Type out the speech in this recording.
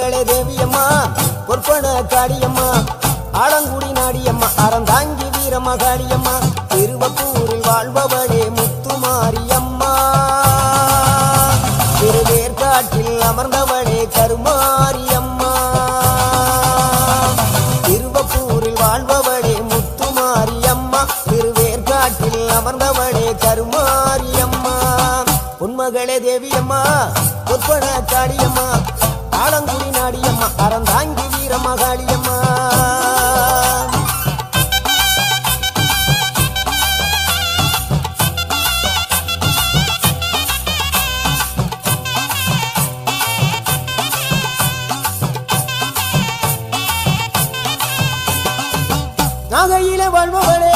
பொன்மகளே தேவியம்மா பொற்பன காளியம்மா ஆலங்குடி நாடியம்மா அறந்தாங்கி வீரமகாளியம்மா திருவப்பூரில் வாழ்பவளே முத்துமாரியம்மா திருவேற்காட்டில் அமர்ந்தவளே கருமாரியம்மா திருவப்பூரில் வாழ்பவளே முத்துமாரியம்மா திருவேற்காட்டில் அமர்ந்தவளே கருமாரியம்மா பொன்மகளே தேவியம்மா பொற்பன காளியம்மா ஆலங்குடி நாடியம்மா அறந்தாங்கி வீரமகாளியம்மா நாகையிலே வாழ்பவளே